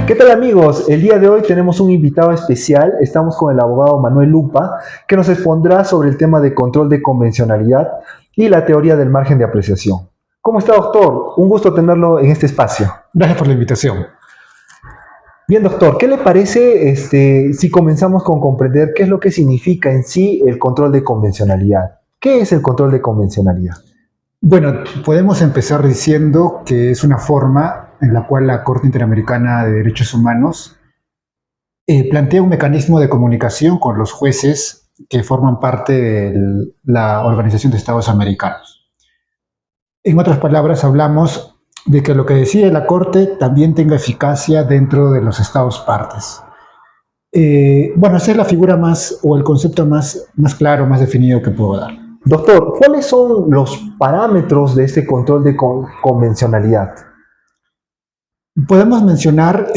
¿Qué tal amigos? El día de hoy tenemos un invitado especial. Estamos con el abogado Manuel Lupa, que nos expondrá sobre el tema de control de convencionalidad y la teoría del margen de apreciación. ¿Cómo está, doctor? Un gusto tenerlo en este espacio. Gracias por la invitación. Bien, doctor, ¿qué le parece si comenzamos con comprender qué es lo que significa en sí el control de convencionalidad? ¿Qué es el control de convencionalidad? Bueno, podemos empezar diciendo que es una forma en la cual la Corte Interamericana de Derechos Humanos plantea un mecanismo de comunicación con los jueces que forman parte de la Organización de Estados Americanos. En otras palabras, hablamos de que lo que decide la Corte también tenga eficacia dentro de los Estados partes. Bueno, esa es la figura más, o el concepto más claro, más definido que puedo dar. Doctor, ¿cuáles son los parámetros de este control de convencionalidad? Podemos mencionar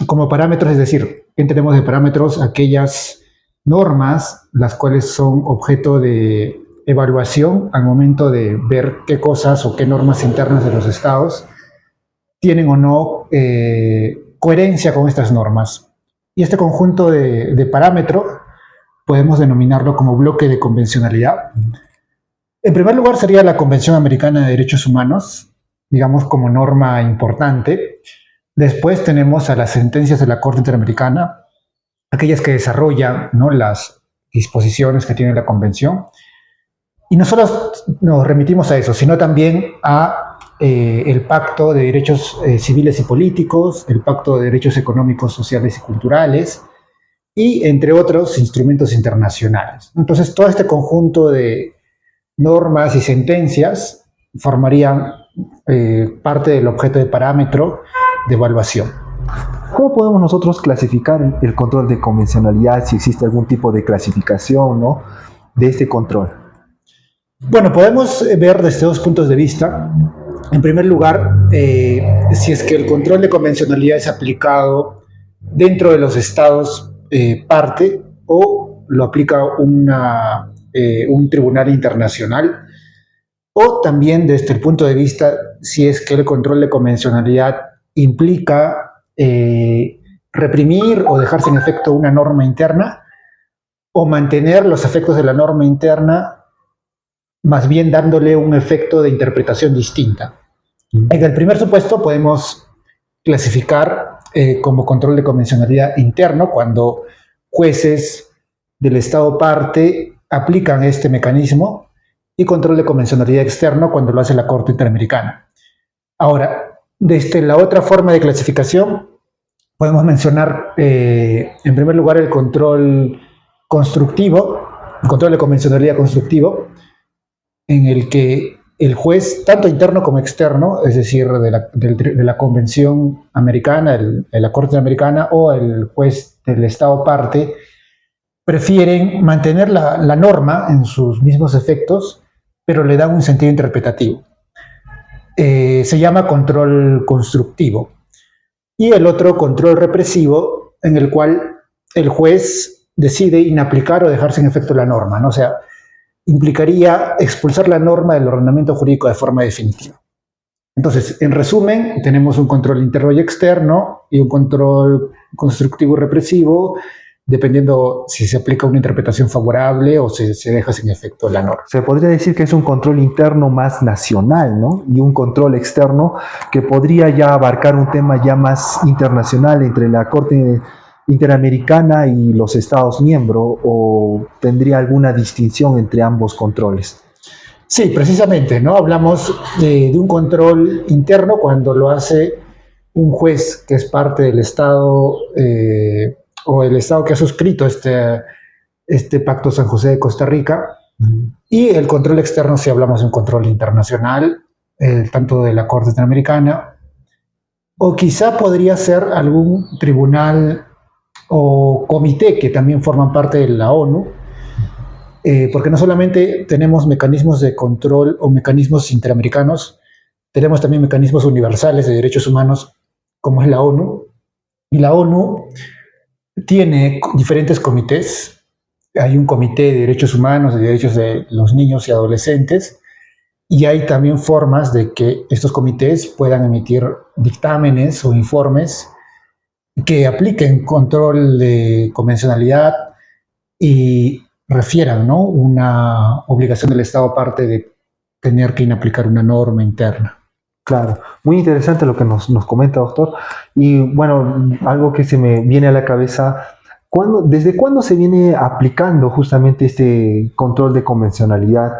como parámetros, es decir, ¿qué tenemos de parámetros? Aquellas normas las cuales son objeto de evaluación al momento de ver qué cosas o qué normas internas de los estados tienen o no coherencia con estas normas. Y este conjunto de parámetros podemos denominarlo como bloque de convencionalidad. En primer lugar sería la Convención Americana de Derechos Humanos, digamos como norma importante. Después tenemos a las sentencias de la Corte Interamericana, aquellas que desarrollan, ¿no?, las disposiciones que tiene la Convención. Y no solo nos remitimos a eso, sino también a el Pacto de Derechos Civiles y Políticos, el Pacto de Derechos Económicos, Sociales y Culturales, y entre otros instrumentos internacionales. Entonces, todo este conjunto de normas y sentencias formarían parte del objeto de parámetro de evaluación. ¿Cómo podemos nosotros clasificar el control de convencionalidad, si existe algún tipo de clasificación, ¿no?, de este control? Bueno, podemos ver desde dos puntos de vista. En primer lugar, si es que el control de convencionalidad es aplicado dentro de los estados parte o lo aplica un tribunal internacional, o también desde el punto de vista si es que el control de convencionalidad implica reprimir o dejar sin efecto una norma interna o mantener los efectos de la norma interna, más bien dándole un efecto de interpretación distinta. En el primer supuesto podemos clasificar como control de convencionalidad interno cuando jueces del Estado parte aplican este mecanismo, y control de convencionalidad externo cuando lo hace la Corte Interamericana. Ahora, desde la otra forma de clasificación podemos mencionar en primer lugar el control constructivo, el control de convencionalidad constructivo, en el que el juez, tanto interno como externo, es decir, de la Convención Americana, de la Corte Americana, o el juez del Estado parte, prefieren mantener la norma en sus mismos efectos, pero le dan un sentido interpretativo. Se llama control constructivo. Y el otro, control represivo, en el cual el juez decide inaplicar o dejar sin efecto la norma, ¿no? O sea, implicaría expulsar la norma del ordenamiento jurídico de forma definitiva. Entonces, en resumen, tenemos un control interno y externo y un control constructivo y represivo, dependiendo si se aplica una interpretación favorable o se deja sin efecto la norma. Se podría decir que es un control interno más nacional, ¿no?, y un control externo que podría ya abarcar un tema ya más internacional entre la Corte Interamericana y los Estados miembros, o tendría alguna distinción entre ambos controles. Sí, precisamente, ¿no? Hablamos de un control interno cuando lo hace un juez que es parte del Estado o el Estado que ha suscrito este Pacto San José de Costa Rica, y el control externo si hablamos de un control internacional, tanto de la Corte Interamericana, o quizá podría ser algún tribunal o comité que también forman parte de la ONU, porque no solamente tenemos mecanismos de control o mecanismos interamericanos, tenemos también mecanismos universales de derechos humanos como es la ONU, y la ONU tiene diferentes comités. Hay un comité de derechos humanos, de derechos de los niños y adolescentes, y hay también formas de que estos comités puedan emitir dictámenes o informes que apliquen control de convencionalidad y refieran, ¿no?, una obligación del Estado parte de tener que inaplicar una norma interna. Claro, muy interesante lo que nos comenta, doctor. Y bueno, algo que se me viene a la cabeza, ¿desde cuándo se viene aplicando justamente este control de convencionalidad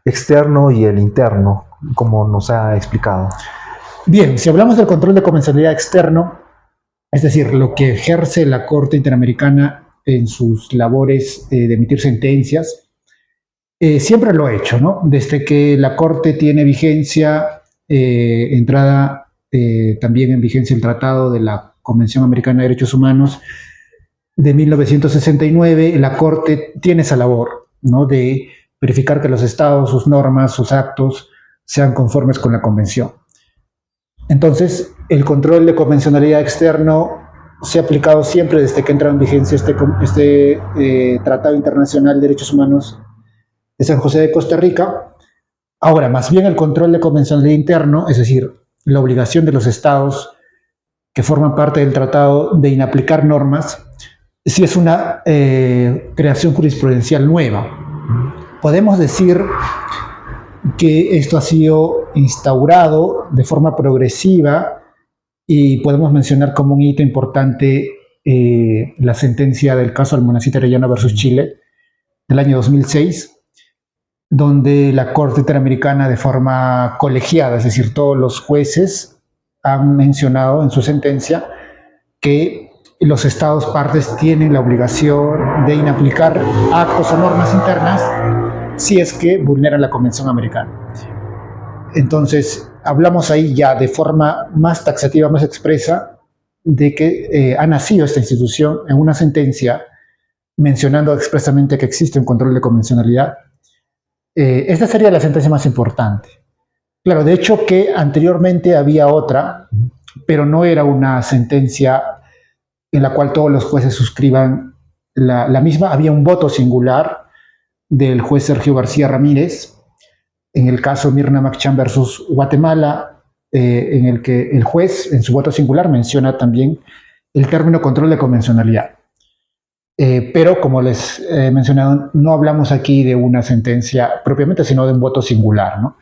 externo y el interno, como nos ha explicado? Bien, si hablamos del control de convencionalidad externo, es decir, lo que ejerce la Corte Interamericana en sus labores de emitir sentencias, siempre lo ha hecho, ¿no? Desde que la Corte tiene vigencia, entrada también en vigencia el Tratado de la Convención Americana de Derechos Humanos de 1969, la Corte tiene esa labor, ¿no?, de verificar que los estados, sus normas, sus actos sean conformes con la Convención. Entonces, el control de convencionalidad externo se ha aplicado siempre desde que entra en vigencia este Tratado Internacional de Derechos Humanos de San José de Costa Rica. Ahora, más bien el control de convencionalidad interno, es decir, la obligación de los estados que forman parte del tratado de inaplicar normas, sí es una creación jurisprudencial nueva. Podemos decir que esto ha sido instaurado de forma progresiva y podemos mencionar como un hito importante la sentencia del caso Almonacid Arellano versus Chile del año 2006, donde la Corte Interamericana de forma colegiada, es decir, todos los jueces han mencionado en su sentencia que los estados partes tienen la obligación de inaplicar actos o normas internas si es que vulneran la Convención Americana. Entonces, hablamos ahí ya de forma más taxativa, más expresa, de que ha nacido esta institución en una sentencia mencionando expresamente que existe un control de convencionalidad. Esta sería la sentencia más importante. Claro, de hecho que anteriormente había otra, pero no era una sentencia en la cual todos los jueces suscriban la misma. Había un voto singular del juez Sergio García Ramírez, en el caso Mirna Machan versus Guatemala, en el que el juez en su voto singular menciona también el término control de convencionalidad. Pero como les he mencionado, no hablamos aquí de una sentencia propiamente, sino de un voto singular, ¿no?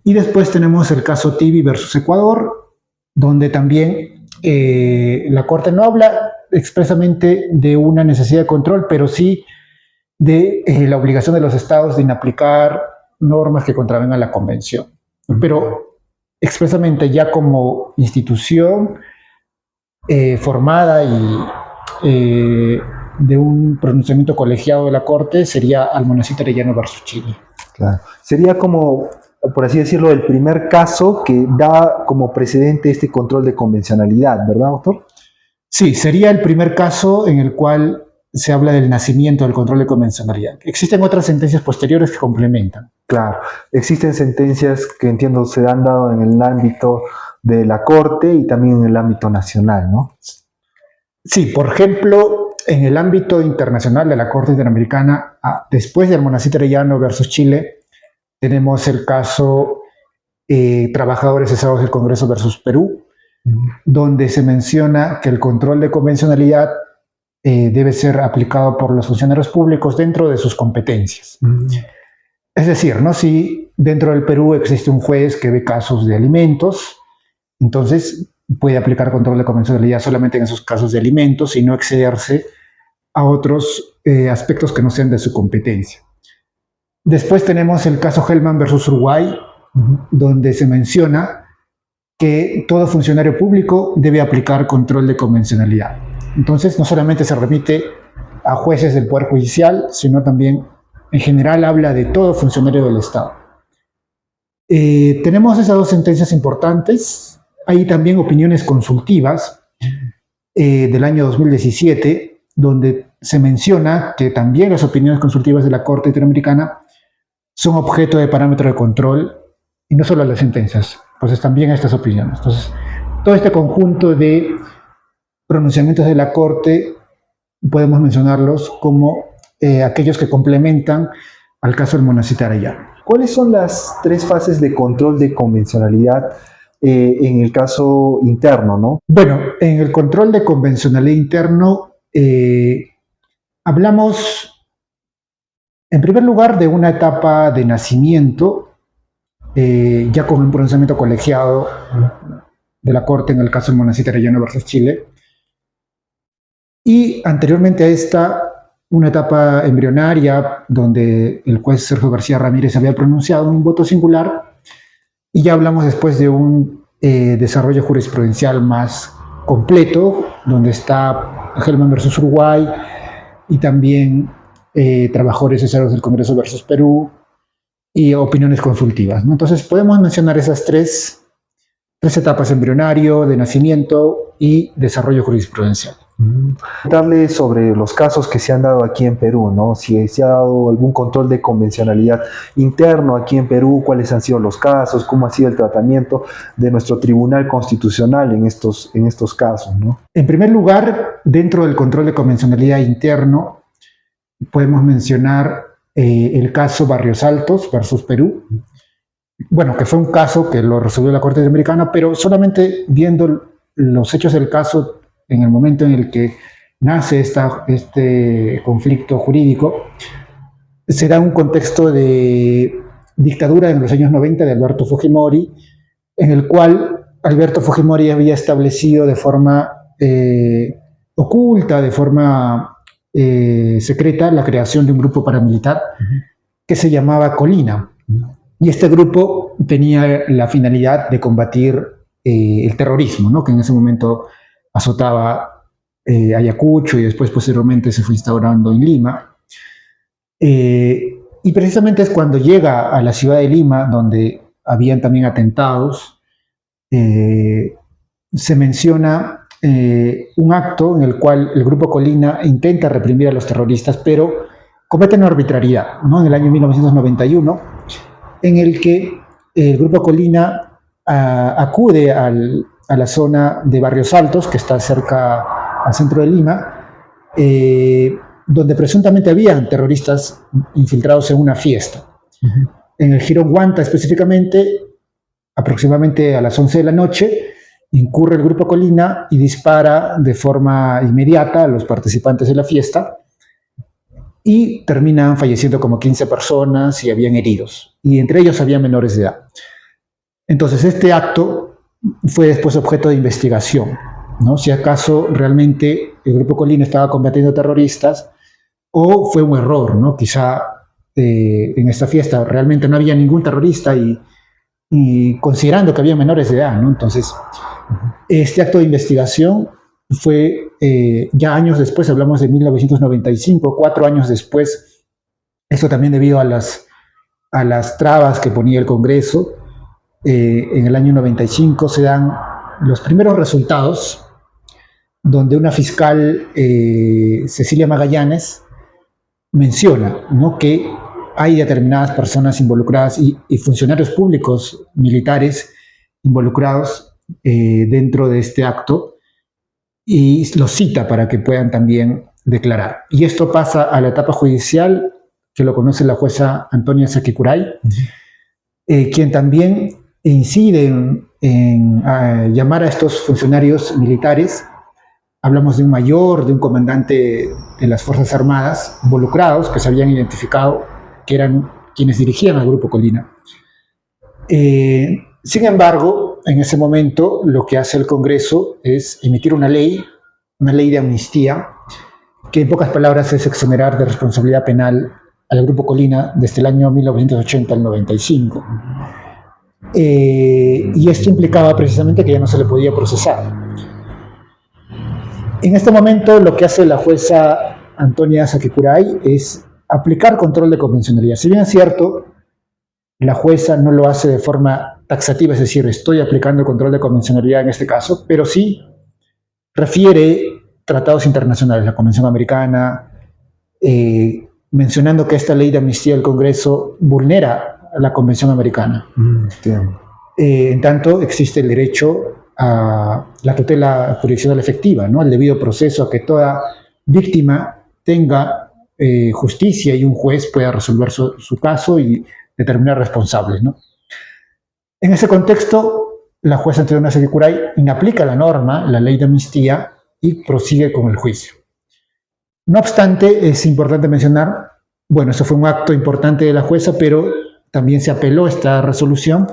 Y después tenemos el caso Tibi versus Ecuador, donde también la Corte no habla expresamente de una necesidad de control, pero sí de la obligación de los estados de inaplicar normas que contravengan la Convención. Pero expresamente ya como institución formada y de un pronunciamiento colegiado de la Corte sería Almonacid Arellano versus Chile. Claro. Sería como, por así decirlo, el primer caso que da como precedente este control de convencionalidad, ¿verdad, doctor? Sí, sería el primer caso en el cual se habla del nacimiento del control de convencionalidad. Existen otras sentencias posteriores que complementan. Claro, existen sentencias que entiendo se han dado en el ámbito de la Corte y también en el ámbito nacional, ¿no? Sí, por ejemplo, en el ámbito internacional de la Corte Interamericana, después de Almonacid Arellano versus Chile, tenemos el caso Trabajadores Cesados del Congreso versus Perú, donde se menciona que el control de convencionalidad debe ser aplicado por los funcionarios públicos dentro de sus competencias. Es decir, ¿no?, si dentro del Perú existe un juez que ve casos de alimentos, entonces puede aplicar control de convencionalidad solamente en esos casos de alimentos y no excederse a otros aspectos que no sean de su competencia. Después tenemos el caso Hellman versus Uruguay, donde se menciona que todo funcionario público debe aplicar control de convencionalidad. Entonces, no solamente se remite a jueces del Poder Judicial, sino también, en general, habla de todo funcionario del Estado. Tenemos esas dos sentencias importantes. Hay también opiniones consultivas del año 2017, donde se menciona que también las opiniones consultivas de la Corte Interamericana son objeto de parámetro de control, y no solo las sentencias, pues también estas opiniones. Entonces, todo este conjunto de pronunciamientos de la Corte podemos mencionarlos como aquellos que complementan al caso Almonacid Arellano. ¿Cuáles son las tres fases de control de convencionalidad en el caso interno, ¿no? Bueno, en el control de convencionalidad interno hablamos, en primer lugar, de una etapa de nacimiento, ya con un pronunciamiento colegiado de la Corte en el caso de Monacita Arellano versus Chile, y anteriormente a esta, una etapa embrionaria donde el juez Sergio García Ramírez había pronunciado un voto singular, y ya hablamos después de un desarrollo jurisprudencial más completo, donde está Hellman versus Uruguay y también trabajadores cesareros del Congreso versus Perú y opiniones consultivas, ¿no? Entonces podemos mencionar esas tres etapas: embrionario, de nacimiento y desarrollo jurisprudencial. Darle sobre los casos que se han dado aquí en Perú, ¿no? Si se ha dado algún control de convencionalidad interno aquí en Perú, cuáles han sido los casos, cómo ha sido el tratamiento de nuestro Tribunal Constitucional en estos casos, ¿no? En primer lugar, dentro del control de convencionalidad interno, podemos mencionar el caso Barrios Altos versus Perú. Bueno, que fue un caso que lo resolvió la Corte Interamericana, pero solamente viendo los hechos del caso en el momento en el que nace este conflicto jurídico, se da un contexto de dictadura en los años 90 de Alberto Fujimori, en el cual Alberto Fujimori había establecido de forma oculta, de forma secreta, la creación de un grupo paramilitar que se llamaba Colina. Y este grupo tenía la finalidad de combatir el terrorismo, ¿no? Que en ese momento azotaba Ayacucho y después posteriormente se fue instaurando en Lima. Y precisamente es cuando llega a la ciudad de Lima, donde habían también atentados, se menciona un acto en el cual el grupo Colina intenta reprimir a los terroristas, pero cometen una arbitrariedad, ¿no? En el año 1991, en el que el grupo Colina acude a la zona de Barrios Altos, que está cerca al centro de Lima, donde presuntamente habían terroristas infiltrados en una fiesta. En el Jirón Guanta específicamente, aproximadamente a las 11 de la noche, incurre el grupo Colina y dispara de forma inmediata a los participantes de la fiesta, y terminan falleciendo como 15 personas y habían heridos, y entre ellos había menores de edad. Entonces este acto fue después objeto de investigación, ¿no? Si acaso realmente el grupo Colina estaba combatiendo terroristas o fue un error, ¿no? Quizá en esta fiesta realmente no había ningún terrorista y considerando que había menores de edad, ¿no? Entonces este acto de investigación fue ya años después, hablamos de 1995, 4 años después, esto también debido a las trabas que ponía el Congreso. En el año 95 se dan los primeros resultados, donde una fiscal, Cecilia Magallanes, menciona, ¿no?, que hay determinadas personas involucradas y funcionarios públicos militares involucrados dentro de este acto, y los cita para que puedan también declarar. Y esto pasa a la etapa judicial, que lo conoce la jueza Antonia Saquicurray, quien también incide en llamar a estos funcionarios militares. Hablamos de un mayor, de un comandante de las Fuerzas Armadas involucrados, que se habían identificado que eran quienes dirigían al grupo Colina. Sin embargo, en ese momento lo que hace el Congreso es emitir una ley de amnistía, que en pocas palabras es exonerar de responsabilidad penal al grupo Colina desde el año 1980 al 95. Y esto implicaba precisamente que ya no se le podía procesar. En este momento lo que hace la jueza Antonia Saquicurray es aplicar control de convencionalidad. Si bien es cierto, la jueza no lo hace de forma taxativa, es decir, estoy aplicando control de convencionalidad en este caso, pero sí refiere tratados internacionales, la Convención Americana, mencionando que esta ley de amnistía del Congreso vulnera la Convención Americana. En tanto, existe el derecho a la tutela jurisdiccional efectiva, ¿no?, al debido proceso, a que toda víctima tenga justicia y un juez pueda resolver su caso y determinar responsables, ¿no? En ese contexto, la jueza Antonio Sequecuray inaplica la norma, la ley de amnistía, y prosigue con el juicio. No obstante, es importante mencionar, bueno, eso fue un acto importante de la jueza, pero también se apeló esta resolución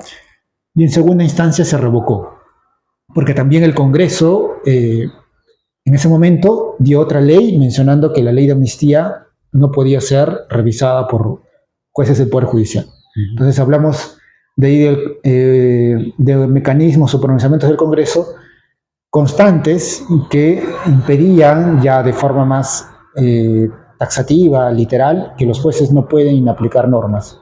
y en segunda instancia se revocó, porque también el Congreso en ese momento dio otra ley mencionando que la ley de amnistía no podía ser revisada por jueces del Poder Judicial. Entonces hablamos de mecanismos o pronunciamientos del Congreso constantes que impedían ya de forma más taxativa, literal, que los jueces no pueden aplicar normas.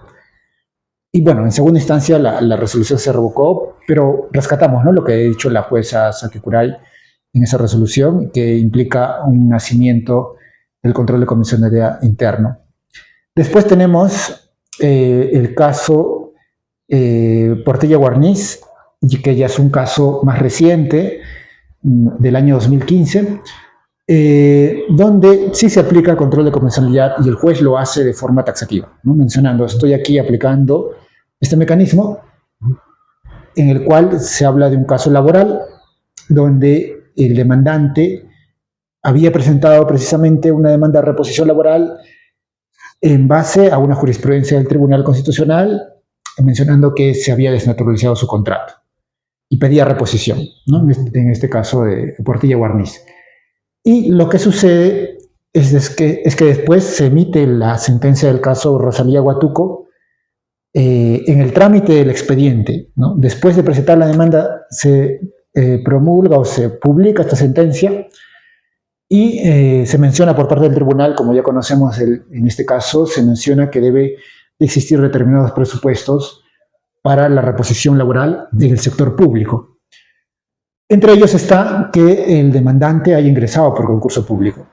Y bueno, en segunda instancia la resolución se revocó, pero rescatamos, ¿no?, lo que ha dicho la jueza Sequecuray en esa resolución, que implica un nacimiento del control de convencionalidad interno. Después tenemos el caso Portilla-Guarniz, que ya es un caso más reciente, del año 2015, donde sí se aplica el control de convencionalidad y el juez lo hace de forma taxativa, ¿no?, mencionando, estoy aquí aplicando este mecanismo en el cual se habla de un caso laboral donde el demandante había presentado precisamente una demanda de reposición laboral en base a una jurisprudencia del Tribunal Constitucional mencionando que se había desnaturalizado su contrato y pedía reposición, ¿no?, en este caso de Portilla-Guarniz. Y lo que sucede es que después se emite la sentencia del caso Rosalía Huatuco en el trámite del expediente, ¿no? Después de presentar la demanda se promulga o se publica esta sentencia y se menciona por parte del tribunal, como ya conocemos en este caso, se menciona que debe existir determinados presupuestos para la reposición laboral en el sector público. Entre ellos está que el demandante haya ingresado por concurso público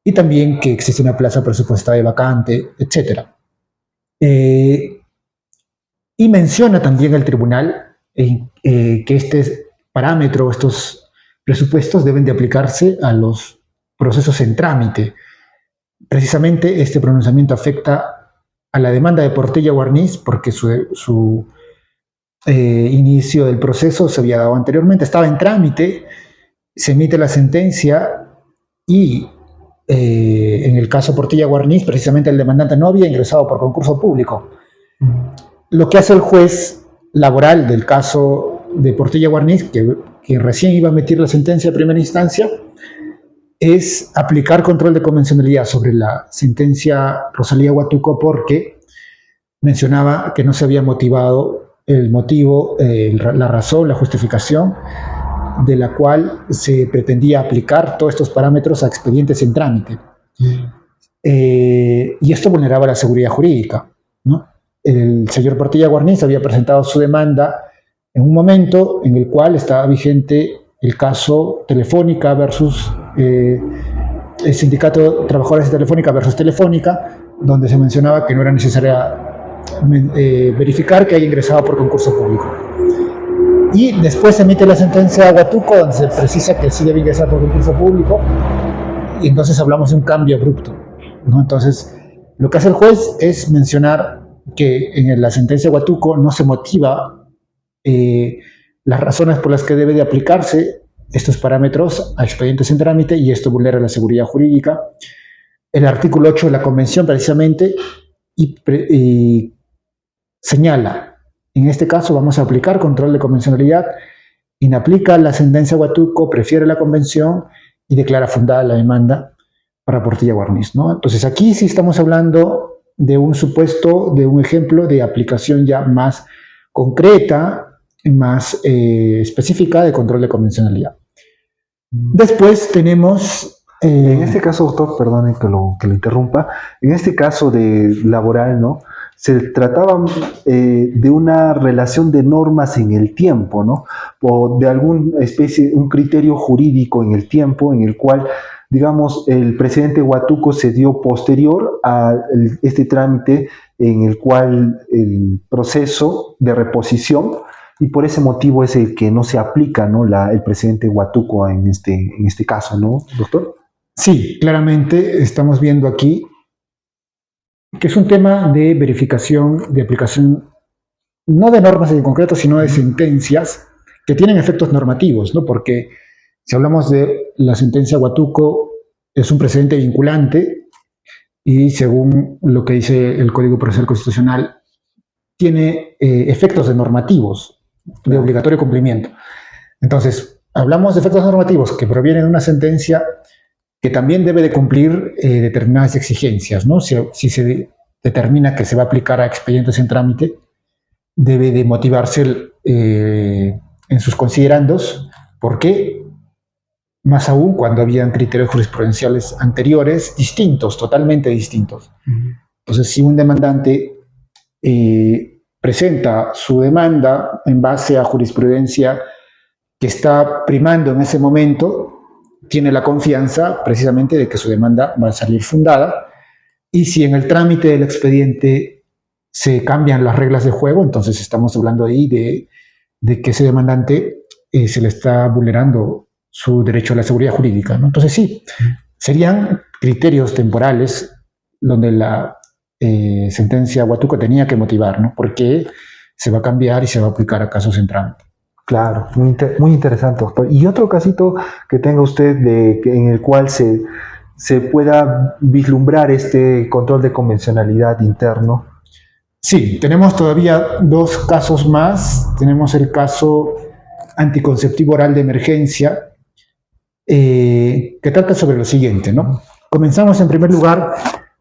y también que existe una plaza presupuestada vacante, etc. Y menciona también el tribunal que este parámetro, estos presupuestos deben de aplicarse a los procesos en trámite. Precisamente este pronunciamiento afecta a la demanda de Portilla-Guarniz porque su inicio del proceso se había dado anteriormente, estaba en trámite, se emite la sentencia y en el caso Portilla-Guarniz precisamente el demandante no había ingresado por concurso público. Lo que hace el juez laboral del caso de Portilla-Guarniz, que recién iba a emitir la sentencia de primera instancia, es aplicar control de convencionalidad sobre la sentencia Rosalía Huatuco porque mencionaba que no se había motivado el motivo, la razón, la justificación de la cual se pretendía aplicar todos estos parámetros a expedientes en trámite. Y esto vulneraba la seguridad jurídica, ¿no? El señor Portilla-Guarniz había presentado su demanda en un momento en el cual estaba vigente el caso Telefónica versus el sindicato de trabajadores de Telefónica versus Telefónica, donde se mencionaba que no era necesaria verificar que haya ingresado por concurso público. Y después se emite la sentencia de Huatuco, donde se precisa que sí debe ingresar por concurso público, y entonces hablamos de un cambio abrupto, ¿no? Entonces, lo que hace el juez es mencionar que en la sentencia de Huatuco no se motiva las razones por las que debe de aplicarse estos parámetros a expedientes en trámite, y esto vulnera la seguridad jurídica. El artículo 8 de la Convención, precisamente, y señala, en este caso vamos a aplicar control de convencionalidad, inaplica la sentencia Huatuco, prefiere la Convención y declara fundada la demanda para Portilla-Guarniz, ¿no? Entonces aquí sí estamos hablando de un supuesto, de un ejemplo de aplicación ya más concreta, más específica de control de convencionalidad. Después tenemos... en este caso, doctor, perdone que lo interrumpa, en este caso de laboral, ¿no?, se trataba de una relación de normas en el tiempo, ¿no?, o de alguna especie, un criterio jurídico en el tiempo, en el cual, digamos, el presidente Huatuco se dio posterior a este trámite en el cual el proceso de reposición, y por ese motivo es el que no se aplica, ¿no?, el presidente Huatuco en este caso, ¿no, doctor? Sí, claramente estamos viendo aquí que es un tema de verificación, de aplicación no de normas en concreto, sino de sentencias que tienen efectos normativos, ¿no? Porque si hablamos de la sentencia Huatuco, es un precedente vinculante y según lo que dice el Código Procesal Constitucional, tiene efectos de normativos de obligatorio cumplimiento. Entonces, hablamos de efectos normativos que provienen de una sentencia que también debe de cumplir determinadas exigencias, ¿no? Si se determina que se va a aplicar a expedientes en trámite, debe de motivarse en sus considerandos. ¿Por qué? Más aún cuando habían criterios jurisprudenciales anteriores distintos, totalmente distintos. Entonces, si un demandante presenta su demanda en base a jurisprudencia que está primando en ese momento, tiene la confianza precisamente de que su demanda va a salir fundada, y si en el trámite del expediente se cambian las reglas de juego, entonces estamos hablando ahí de que ese demandante se le está vulnerando su derecho a la seguridad jurídica, ¿no? Entonces sí, serían criterios temporales donde la sentencia Huatuco tenía que motivar, ¿no? Porque se va a cambiar y se va a aplicar a casos en trámite. Claro, muy interesante, doctor. ¿Y otro casito que tenga usted en el cual se pueda vislumbrar este control de convencionalidad interno? Sí, tenemos todavía dos casos más. Tenemos el caso anticonceptivo oral de emergencia, que trata sobre lo siguiente, ¿no? Comenzamos en primer lugar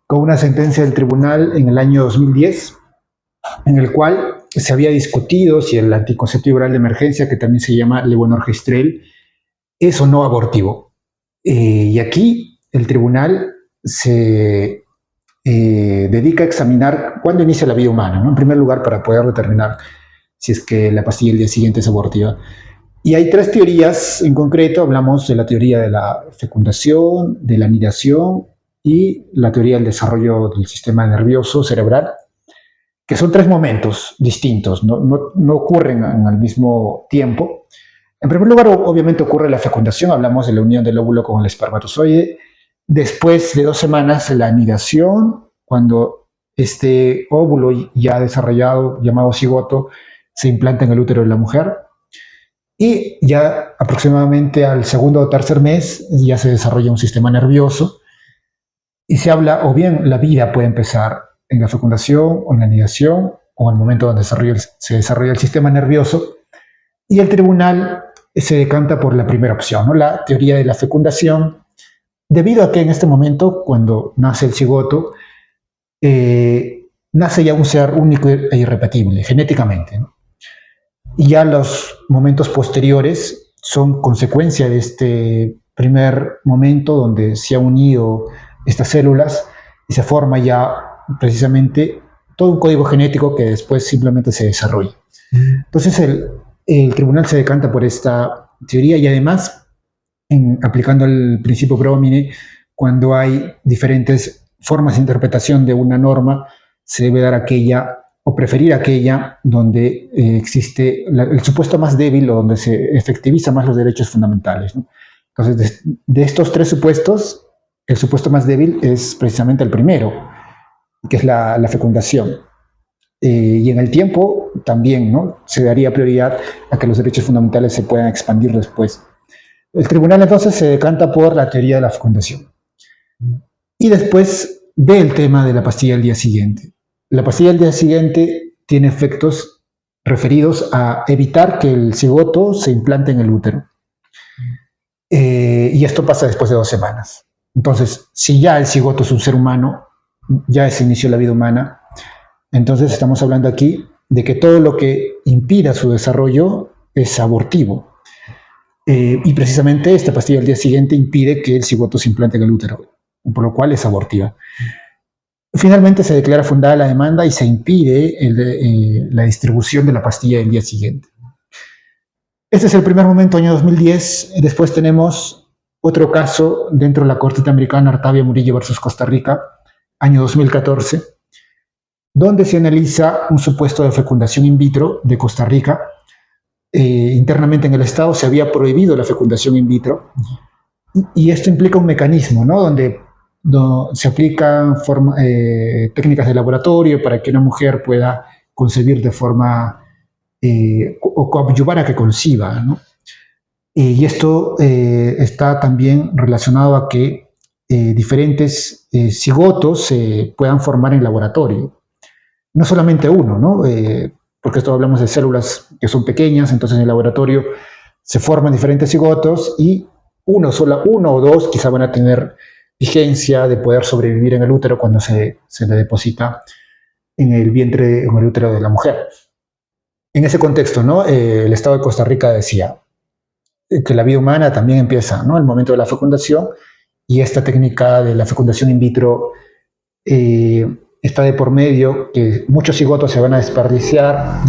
con una sentencia del tribunal en el año 2010, en el cual se había discutido si el anticonceptivo oral de emergencia, que también se llama levonorgestrel, es o no abortivo. Y aquí el tribunal se dedica a examinar cuándo inicia la vida humana, ¿no? En primer lugar, para poder determinar si es que la pastilla el día siguiente es abortiva. Y hay tres teorías en concreto. Hablamos de la teoría de la fecundación, de la anidación y la teoría del desarrollo del sistema nervioso cerebral, que son tres momentos distintos, no ocurren al mismo tiempo. En primer lugar, obviamente ocurre la fecundación. Hablamos de la unión del óvulo con el espermatozoide. Después de 2 semanas, la anidación, cuando este óvulo ya desarrollado, llamado cigoto, se implanta en el útero de la mujer. Y ya aproximadamente al segundo o tercer mes ya se desarrolla un sistema nervioso y se habla, o bien la vida puede empezar en la fecundación o en la anidación o en el momento donde se desarrolla el sistema nervioso, y el tribunal se decanta por la primera opción, ¿no? La teoría de la fecundación, debido a que en este momento, cuando nace el cigoto, nace ya un ser único e irrepetible, genéticamente, ¿no? Y ya los momentos posteriores son consecuencia de este primer momento donde se han unido estas células y se forma ya precisamente todo un código genético que después simplemente se desarrolla. Entonces el tribunal se decanta por esta teoría, y además, aplicando el principio pro homine, cuando hay diferentes formas de interpretación de una norma, se debe dar aquella o preferir aquella donde existe el supuesto más débil o donde se efectiviza más los derechos fundamentales, ¿no? Entonces, de estos tres supuestos, el supuesto más débil es precisamente el primero, que es la fecundación. Y en el tiempo también, ¿no?, se daría prioridad a que los derechos fundamentales se puedan expandir después. El tribunal entonces se decanta por la teoría de la fecundación. Y después ve el tema de la pastilla del día siguiente. La pastilla del día siguiente tiene efectos referidos a evitar que el cigoto se implante en el útero. Y esto pasa después de 2 semanas. Entonces, si ya el cigoto es un ser humano, ya se inició la vida humana, entonces estamos hablando aquí de que todo lo que impida su desarrollo es abortivo. Y precisamente esta pastilla del día siguiente impide que el cigoto se implante en el útero, por lo cual es abortiva. Finalmente se declara fundada la demanda y se impide la distribución de la pastilla del día siguiente. Este es el primer momento, año 2010. Después tenemos otro caso dentro de la Corte Interamericana, Artavia Murillo versus Costa Rica, año 2014, donde se analiza un supuesto de fecundación in vitro de Costa Rica. Internamente en el Estado se había prohibido la fecundación in vitro, y esto implica un mecanismo, ¿no?, donde se aplican técnicas de laboratorio para que una mujer pueda concebir de forma o coadyuvar a que conciba, ¿no? Y esto está también relacionado a que diferentes cigotos se puedan formar en laboratorio. No solamente uno, ¿no? Porque esto hablamos de células que son pequeñas, entonces en el laboratorio se forman diferentes cigotos y uno o dos quizá van a tener vigencia de poder sobrevivir en el útero cuando se le deposita en el vientre, en el útero de la mujer. En ese contexto, ¿no? El Estado de Costa Rica decía que la vida humana también empieza, ¿no? Al momento de la fecundación, y esta técnica de la fecundación in vitro está de por medio, que muchos cigotos se van a desperdiciar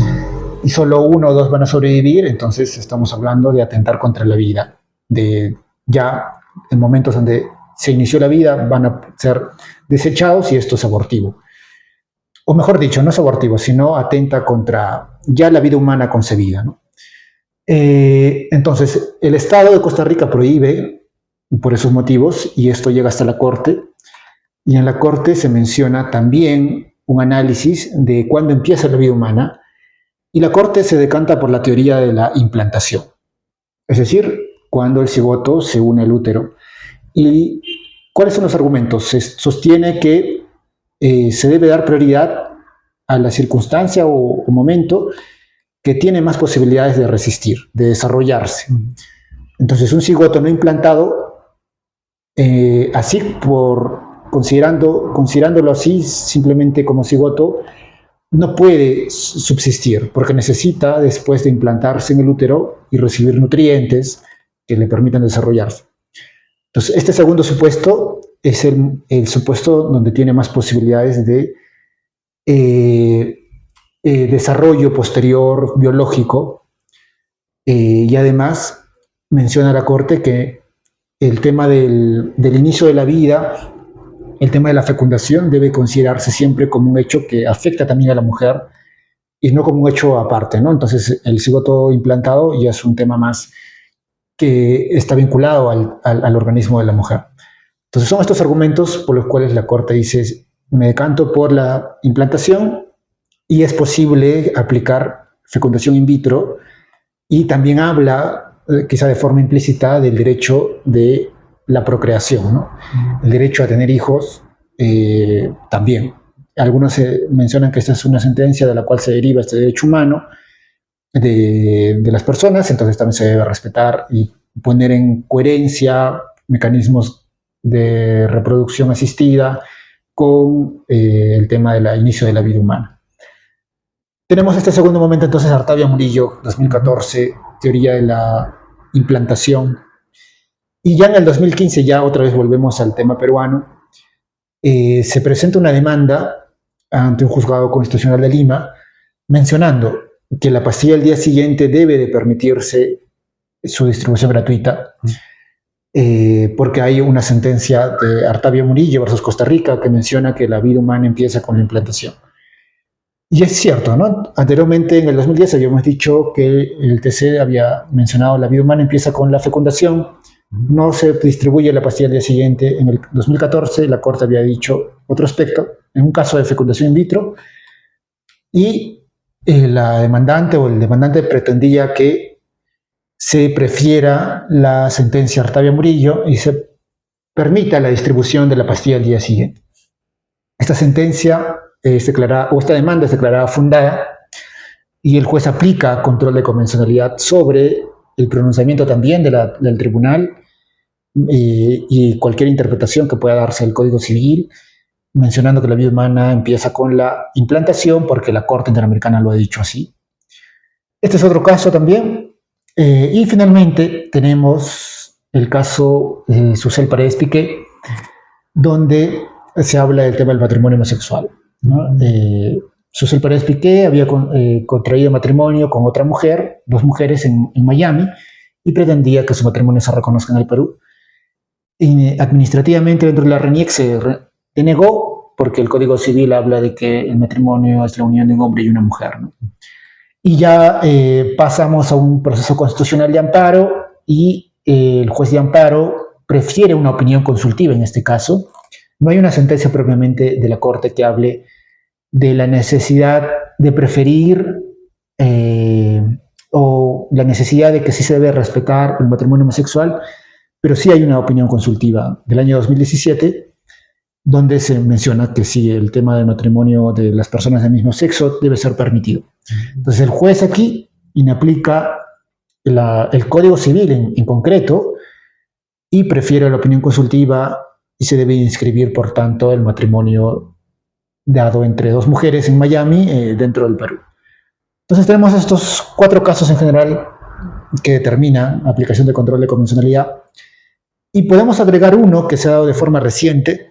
y solo uno o dos van a sobrevivir, entonces estamos hablando de atentar contra la vida, de ya en momentos donde se inició la vida van a ser desechados y esto es abortivo. O mejor dicho, no es abortivo, sino atenta contra ya la vida humana concebida, ¿no? Entonces, el Estado de Costa Rica prohíbe por esos motivos y esto llega hasta la Corte. Y en la Corte se menciona también un análisis de cuándo empieza la vida humana y la Corte se decanta por la teoría de la implantación. Es decir, cuando el cigoto se une al útero. ¿Y cuáles son los argumentos? Se sostiene que se debe dar prioridad a la circunstancia o momento que tiene más posibilidades de resistir, de desarrollarse. Entonces, un cigoto no implantado, así considerándolo así simplemente como cigoto, no puede subsistir porque necesita, después de implantarse en el útero y recibir nutrientes que le permitan desarrollarse. Entonces, este segundo supuesto es el supuesto donde tiene más posibilidades de desarrollo posterior biológico, y además menciona la Corte que el tema del inicio de la vida, el tema de la fecundación debe considerarse siempre como un hecho que afecta también a la mujer y no como un hecho aparte, ¿no? Entonces el cigoto implantado ya es un tema más que está vinculado al organismo de la mujer. Entonces son estos argumentos por los cuales la Corte dice, me decanto por la implantación y es posible aplicar fecundación in vitro, y también habla, quizá de forma implícita, del derecho de la procreación, ¿no? El derecho a tener hijos también. Algunos mencionan que esta es una sentencia de la cual se deriva este derecho humano de las personas, entonces también se debe respetar y poner en coherencia mecanismos de reproducción asistida con el tema del inicio de la vida humana. Tenemos este segundo momento, entonces, Artavia Murillo, 2014, teoría de la implantación. Y ya en el 2015, ya otra vez volvemos al tema peruano, se presenta una demanda ante un juzgado constitucional de Lima, mencionando que la pastilla al día siguiente debe de permitirse su distribución gratuita, porque hay una sentencia de Artavia Murillo versus Costa Rica que menciona que la vida humana empieza con la implantación. Y es cierto, ¿no? Anteriormente, en el 2010, habíamos dicho que el TC había mencionado la vida humana empieza con la fecundación, no se distribuye la pastilla al día siguiente. En el 2014, la Corte había dicho otro aspecto, en un caso de fecundación in vitro, y la demandante o el demandante pretendía que se prefiera la sentencia Artavia Murillo y se permita la distribución de la pastilla al día siguiente. Esta sentencia esta demanda es declarada fundada y el juez aplica control de convencionalidad sobre el pronunciamiento también del tribunal y cualquier interpretación que pueda darse del Código Civil, mencionando que la vida humana empieza con la implantación porque la Corte Interamericana lo ha dicho así. Este es otro caso también. Y finalmente tenemos el caso Susel Paredes Piqué, donde se habla del tema del matrimonio homosexual, ¿no? Susel Paredes Piqué había contraído matrimonio con otra mujer, dos mujeres en Miami, y pretendía que su matrimonio se reconozca en el Perú. Y administrativamente dentro de la RENIEC se denegó porque el Código Civil habla de que el matrimonio es la unión de un hombre y una mujer, ¿no? Y ya pasamos a un proceso constitucional de amparo y el juez de amparo prefiere una opinión consultiva en este caso. No hay una sentencia propiamente de la Corte que hable de la necesidad de preferir o la necesidad de que sí se debe respetar el matrimonio homosexual, pero sí hay una opinión consultiva del año 2017 donde se menciona que sí, el tema del matrimonio de las personas del mismo sexo debe ser permitido. Entonces el juez aquí inaplica el Código Civil en concreto y prefiere la opinión consultiva y se debe inscribir, por tanto, el matrimonio dado entre dos mujeres en Miami dentro del Perú. Entonces tenemos estos 4 casos en general que determinan aplicación de control de convencionalidad y podemos agregar uno que se ha dado de forma reciente,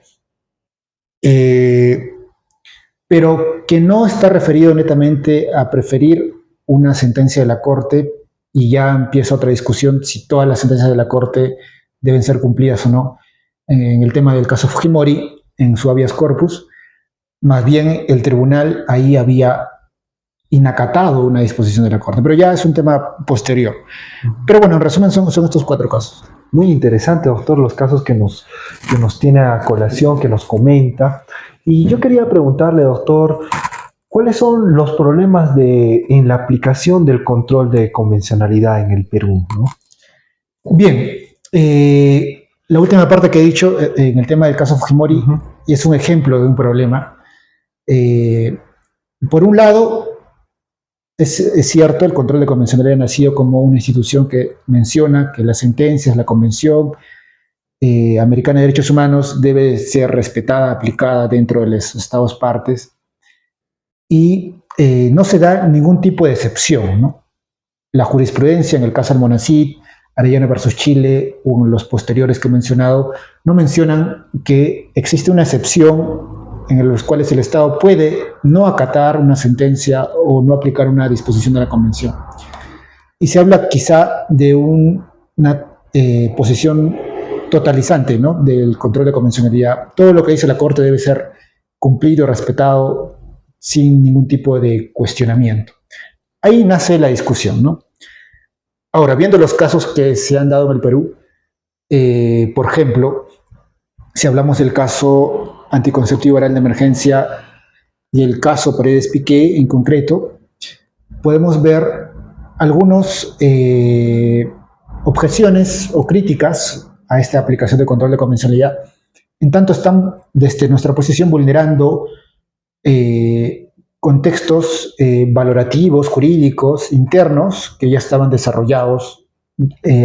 pero que no está referido netamente a preferir una sentencia de la Corte y ya empieza otra discusión si todas las sentencias de la Corte deben ser cumplidas o no. En el tema del caso Fujimori, en su habeas corpus, más bien el tribunal ahí había inacatado una disposición de la Corte, pero ya es un tema posterior. Pero bueno, en resumen son estos 4 casos. Muy interesante, doctor, los casos que nos tiene a colación, que nos comenta. Y yo quería preguntarle, doctor, ¿cuáles son los problemas en la aplicación del control de convencionalidad en el Perú, ¿no? Bien, la última parte que he dicho en el tema del caso Fujimori es un ejemplo de un problema. Por un lado, es cierto, el control de convencionalidad ha nacido como una institución que menciona que las sentencias, la Convención Americana de Derechos Humanos debe ser respetada, aplicada dentro de los Estados partes y no se da ningún tipo de excepción, ¿no? La jurisprudencia en el caso Almonacid, Arellano versus Chile o los posteriores que he mencionado no mencionan que existe una excepción en los cuales el Estado puede no acatar una sentencia o no aplicar una disposición de la Convención. Y se habla quizá de una posición totalizante, ¿no?, del control de convencionalidad. Todo lo que dice la Corte debe ser cumplido, respetado, sin ningún tipo de cuestionamiento. Ahí nace la discusión, ¿no? Ahora, viendo los casos que se han dado en el Perú, por ejemplo, si hablamos del caso anticonceptivo oral de emergencia y el caso Paredes-Piqué en concreto, podemos ver algunas objeciones o críticas a esta aplicación de control de convencionalidad, en tanto están desde nuestra posición vulnerando contextos valorativos, jurídicos, internos, que ya estaban desarrollados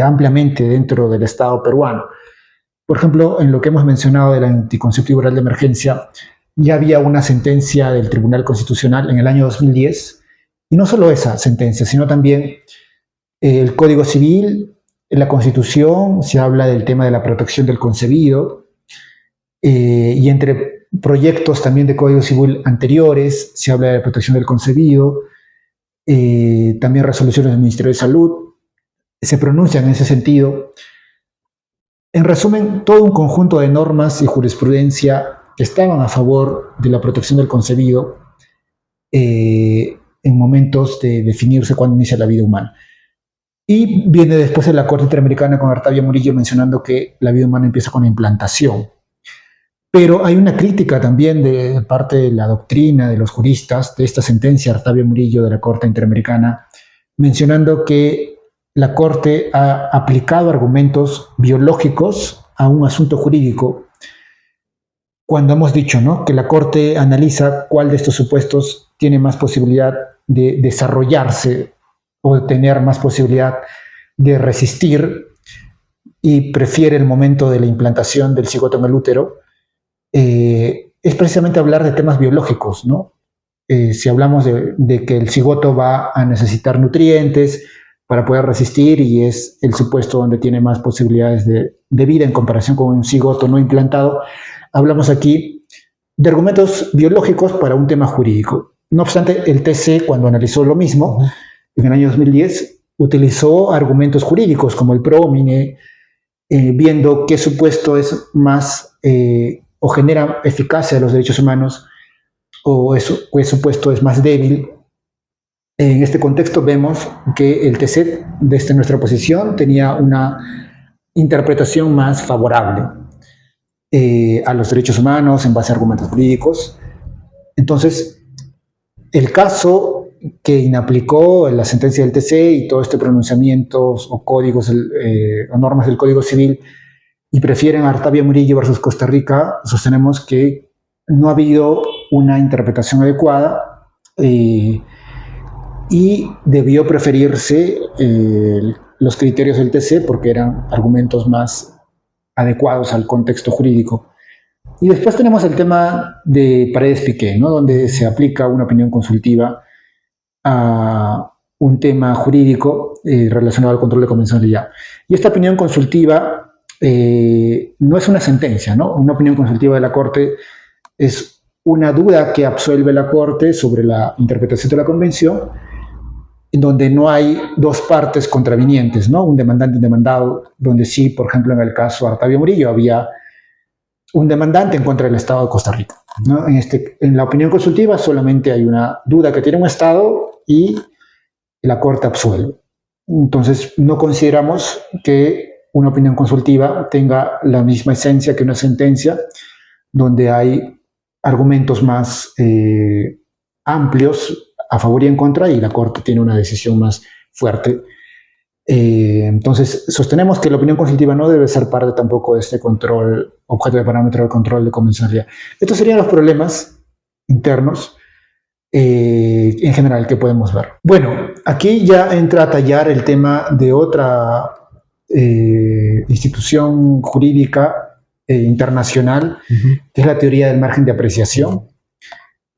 ampliamente dentro del Estado peruano. Por ejemplo, en lo que hemos mencionado del anticonceptivo oral de emergencia, ya había una sentencia del Tribunal Constitucional en el año 2010, y no solo esa sentencia, sino también el Código Civil, en la Constitución, se habla del tema de la protección del concebido, y entre proyectos también de Código Civil anteriores se habla de la protección del concebido, también resoluciones del Ministerio de Salud se pronuncian en ese sentido. En resumen, todo un conjunto de normas y jurisprudencia que estaban a favor de la protección del concebido en momentos de definirse cuándo inicia la vida humana. Y viene después de la Corte Interamericana con Artavia Murillo mencionando que la vida humana empieza con la implantación. Pero hay una crítica también de parte de la doctrina, de los juristas, de esta sentencia Artavia Murillo de la Corte Interamericana, mencionando que la Corte ha aplicado argumentos biológicos a un asunto jurídico, cuando hemos dicho, ¿no?, que la Corte analiza cuál de estos supuestos tiene más posibilidad de desarrollarse o de tener más posibilidad de resistir y prefiere el momento de la implantación del cigoto en el útero, es precisamente hablar de temas biológicos, ¿no? Si hablamos de que el cigoto va a necesitar nutrientes para poder resistir y es el supuesto donde tiene más posibilidades de vida en comparación con un cigoto no implantado, hablamos aquí de argumentos biológicos para un tema jurídico. No obstante, el TC, cuando analizó lo mismo, en el año 2010, utilizó argumentos jurídicos como el pro homine, viendo qué supuesto es más o genera eficacia de los derechos humanos o qué supuesto es más débil. En este contexto vemos que el TC, desde nuestra posición, tenía una interpretación más favorable a los derechos humanos en base a argumentos jurídicos. Entonces, el caso que inaplicó la sentencia del TC y todo este pronunciamientos o códigos o normas del Código Civil y prefieren a Artavia Murillo versus Costa Rica, sostenemos que no ha habido una interpretación adecuada y debió preferirse los criterios del TC porque eran argumentos más adecuados al contexto jurídico. Y después tenemos el tema de Paredes-Piqué, ¿no? Donde se aplica una opinión consultiva a un tema jurídico relacionado al control de convencionalidad. Y esta opinión consultiva no es una sentencia, ¿no? Una opinión consultiva de la Corte es una duda que absuelve la Corte sobre la interpretación de la Convención, en donde no hay dos partes contravinientes, ¿no? Un demandante y un demandado, donde sí, por ejemplo, en el caso Artavio Murillo había un demandante en contra del Estado de Costa Rica, ¿no? En la opinión consultiva solamente hay una duda que tiene un Estado y la Corte absuelve. Entonces, no consideramos que una opinión consultiva tenga la misma esencia que una sentencia, donde hay argumentos más amplios a favor y en contra, y la Corte tiene una decisión más fuerte. Entonces, sostenemos que la opinión consultiva no debe ser parte tampoco de este control, objeto de parámetro del control de convencionalidad. Estos serían los problemas internos en general que podemos ver. Bueno, aquí ya entra a tallar el tema de otra institución jurídica internacional, que es la teoría del margen de apreciación,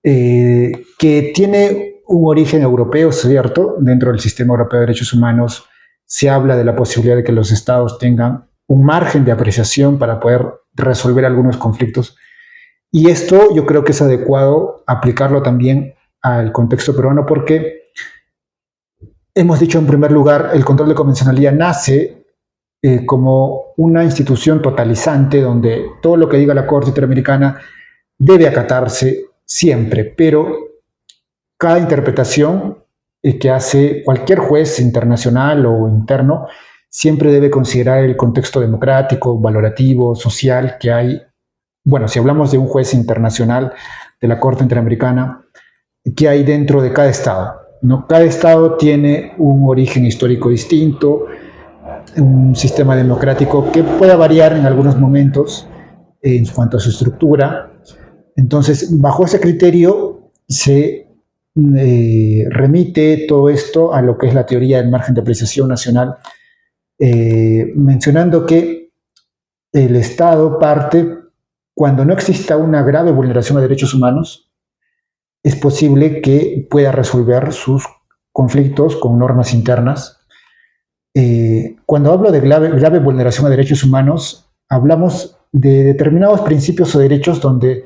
que tiene un origen europeo, cierto. Dentro del sistema europeo de derechos humanos se habla de la posibilidad de que los estados tengan un margen de apreciación para poder resolver algunos conflictos. Y esto yo creo que es adecuado aplicarlo también al contexto peruano porque hemos dicho en primer lugar, el control de convencionalidad nace como una institución totalizante donde todo lo que diga la Corte Interamericana debe acatarse siempre, pero cada interpretación que hace cualquier juez internacional o interno siempre debe considerar el contexto democrático, valorativo, social que hay. Bueno, si hablamos de un juez internacional de la Corte Interamericana, que hay dentro de cada estado, ¿no? Cada estado tiene un origen histórico distinto, un sistema democrático que pueda variar en algunos momentos en cuanto a su estructura. Entonces, bajo ese criterio se remite todo esto a lo que es la teoría del margen de apreciación nacional, mencionando que el Estado parte cuando no exista una grave vulneración a derechos humanos, es posible que pueda resolver sus conflictos con normas internas. Cuando hablo de grave vulneración a derechos humanos, hablamos de determinados principios o derechos donde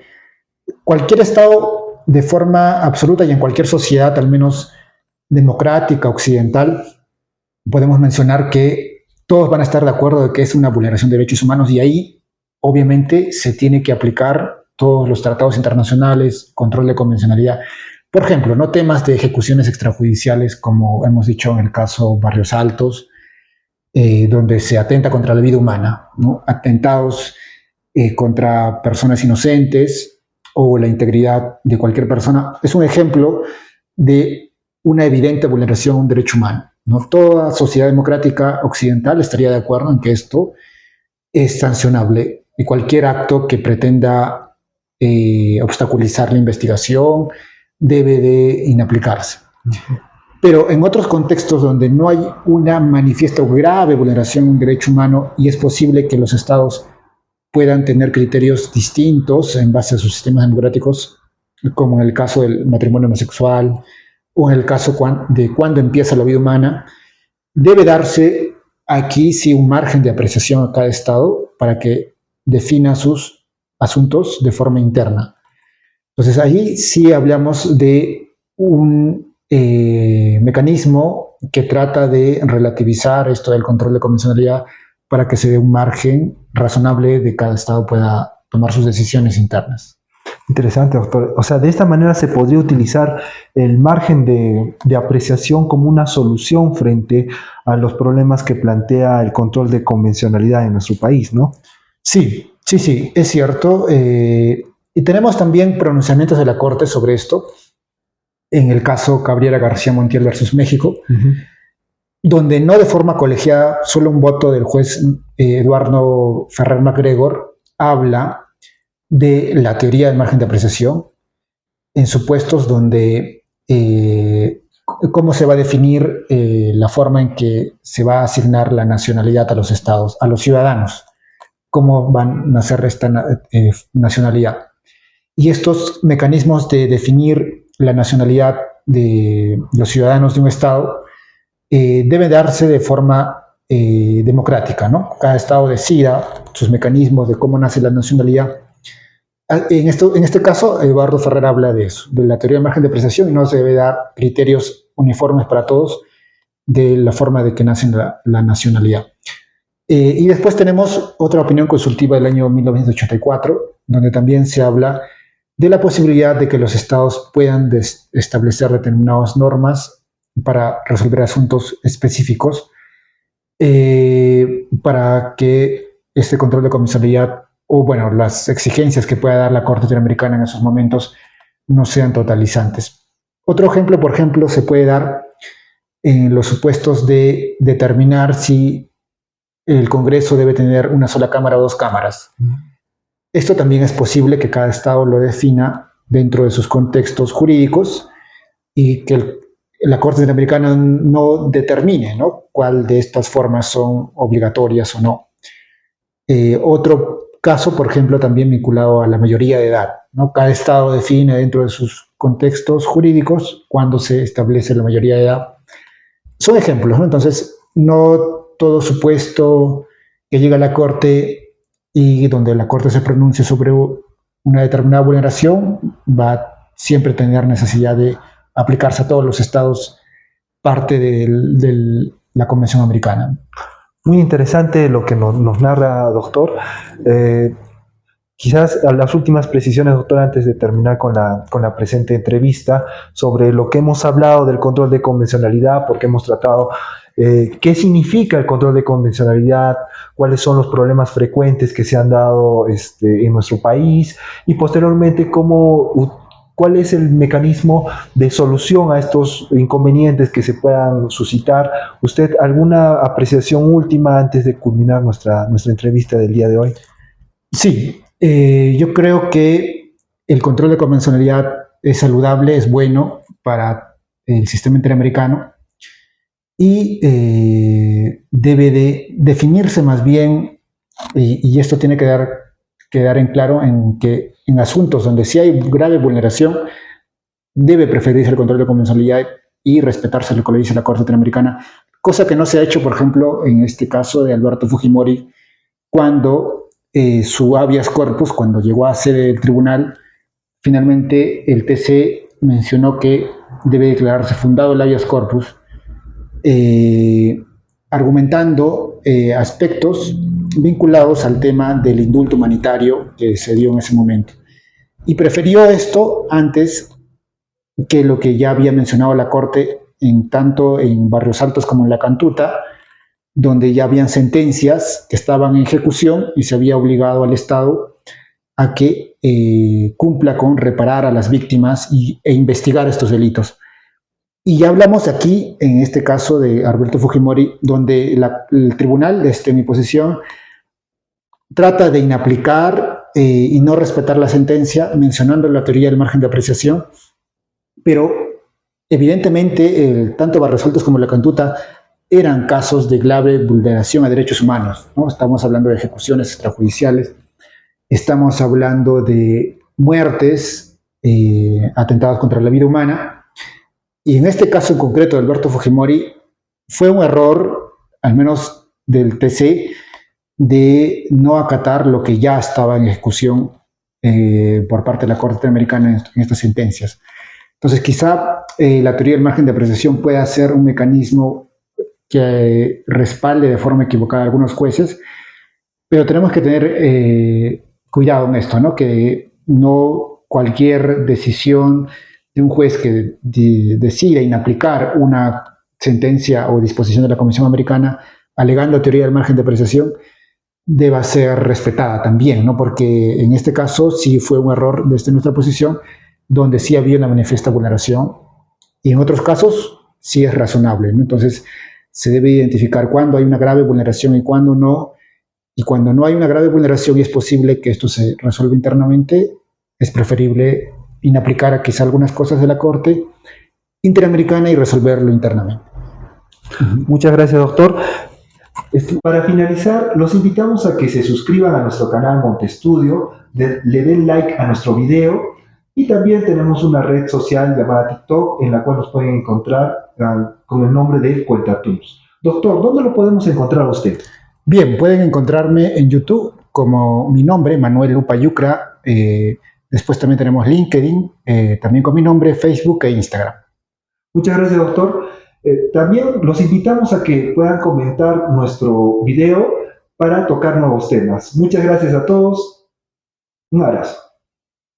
cualquier Estado, de forma absoluta y en cualquier sociedad, al menos democrática, occidental, podemos mencionar que todos van a estar de acuerdo de que es una vulneración de derechos humanos y ahí, obviamente, se tiene que aplicar todos los tratados internacionales, control de convencionalidad. Por ejemplo, no temas de ejecuciones extrajudiciales, como hemos dicho en el caso Barrios Altos, donde se atenta contra la vida humana, ¿no? Atentados contra personas inocentes o la integridad de cualquier persona, es un ejemplo de una evidente vulneración a un derecho humano, ¿no? Toda sociedad democrática occidental estaría de acuerdo en que esto es sancionable y cualquier acto que pretenda obstaculizar la investigación debe de inaplicarse. Pero en otros contextos donde no hay una manifiesta o grave vulneración de un derecho humano y es posible que los estados puedan tener criterios distintos en base a sus sistemas democráticos, como en el caso del matrimonio homosexual o en el caso de cuándo empieza la vida humana, debe darse aquí sí un margen de apreciación a cada Estado para que defina sus asuntos de forma interna. Entonces ahí sí hablamos de un mecanismo que trata de relativizar esto del control de convencionalidad para que se dé un margen razonable de cada Estado pueda tomar sus decisiones internas. Interesante, doctor. O sea, de esta manera se podría utilizar el margen de apreciación como una solución frente a los problemas que plantea el control de convencionalidad en nuestro país, ¿no? Sí, es cierto. Y tenemos también pronunciamientos de la Corte sobre esto. en el caso Cabrera García Montiel versus México, donde no de forma colegiada, solo un voto del juez Eduardo Ferrer MacGregor habla de la teoría del margen de apreciación en supuestos donde cómo se va a definir la forma en que se va a asignar la nacionalidad a los estados, a los ciudadanos, cómo van a hacer esta nacionalidad. Y estos mecanismos de definir la nacionalidad de los ciudadanos de un estado deben darse de forma democrática, ¿no? Cada estado decida sus mecanismos de cómo nace la nacionalidad. En este caso, Eduardo Ferrer habla de eso, de la teoría del margen de apreciación, y no se debe dar criterios uniformes para todos de la forma de que nace la nacionalidad. Y después tenemos otra opinión consultiva del año 1984, donde también se habla de la posibilidad de que los estados puedan establecer determinadas normas para resolver asuntos específicos, para que este control de comisionalidad o, bueno, las exigencias que pueda dar la Corte Interamericana en esos momentos no sean totalizantes. Otro ejemplo, por ejemplo, se puede dar en los supuestos de determinar si el Congreso debe tener una sola cámara o dos cámaras. Esto también es posible que cada estado lo defina dentro de sus contextos jurídicos y que la Corte Interamericana no determine, ¿no?, cuál de estas formas son obligatorias o no. Otro caso, por ejemplo, también vinculado a la mayoría de edad, ¿no? Cada estado define dentro de sus contextos jurídicos cuándo se establece la mayoría de edad. Son ejemplos, ¿no? Entonces, no todo supuesto que llega a la Corte y donde la Corte se pronuncie sobre una determinada vulneración va a siempre tener necesidad de aplicarse a todos los estados parte de la Convención Americana. Muy interesante lo que nos narra, doctor. Quizás a las últimas precisiones, doctor, antes de terminar con la presente entrevista, sobre lo que hemos hablado del control de convencionalidad, porque hemos tratado qué significa el control de convencionalidad, cuáles son los problemas frecuentes que se han dado en nuestro país, y posteriormente cuál es el mecanismo de solución a estos inconvenientes que se puedan suscitar. ¿Usted alguna apreciación última antes de culminar nuestra entrevista del día de hoy? Sí, yo creo que el control de convencionalidad es saludable, es bueno para el sistema interamericano y debe de definirse más bien, y esto tiene que quedar en claro en que en asuntos donde sí hay grave vulneración, debe preferirse el control de convencionalidad y respetarse lo que le dice la Corte Interamericana, cosa que no se ha hecho, por ejemplo, en este caso de Alberto Fujimori, cuando su habeas corpus, cuando llegó a sede del tribunal, finalmente el TC mencionó que debe declararse fundado el habeas corpus, argumentando aspectos vinculados al tema del indulto humanitario que se dio en ese momento. Y prefirió esto antes que lo que ya había mencionado la Corte, tanto en Barrios Altos como en La Cantuta, donde ya habían sentencias que estaban en ejecución y se había obligado al Estado a que cumpla con reparar a las víctimas e investigar estos delitos. Y ya hablamos aquí, en este caso de Alberto Fujimori, donde el tribunal, desde mi posición, trata de inaplicar y no respetar la sentencia, mencionando la teoría del margen de apreciación, pero evidentemente tanto Barrios Altos como La Cantuta eran casos de grave vulneración a derechos humanos, ¿no? Estamos hablando de ejecuciones extrajudiciales, estamos hablando de muertes, atentados contra la vida humana, y en este caso en concreto de Alberto Fujimori fue un error, al menos del TC, de no acatar lo que ya estaba en ejecución por parte de la Corte Interamericana en estas sentencias. Entonces quizá la teoría del margen de apreciación pueda ser un mecanismo que respalde de forma equivocada a algunos jueces, pero tenemos que tener cuidado en esto, ¿no? Que no cualquier decisión de un juez que decida inaplicar una sentencia o disposición de la Comisión Americana alegando teoría del margen de apreciación deba ser respetada también, ¿no? Porque en este caso sí fue un error desde nuestra posición, donde sí había una manifiesta vulneración y en otros casos sí es razonable, ¿no? Entonces se debe identificar cuándo hay una grave vulneración y cuándo no. Y cuando no hay una grave vulneración y es posible que esto se resuelva internamente, es preferible inaplicar quizá algunas cosas de la Corte Interamericana y resolverlo internamente. Muchas gracias, doctor. Para finalizar, los invitamos a que se suscriban a nuestro canal Montestudio, le den like a nuestro video y también tenemos una red social llamada TikTok en la cual nos pueden encontrar con el nombre de Cuentatums. Doctor, ¿dónde lo podemos encontrar a usted? Bien, pueden encontrarme en YouTube como mi nombre, Manuel Lupa Yucra. Después también tenemos LinkedIn, también con mi nombre, Facebook e Instagram. Muchas gracias, doctor. También los invitamos a que puedan comentar nuestro video para tocar nuevos temas. Muchas gracias a todos. Un abrazo.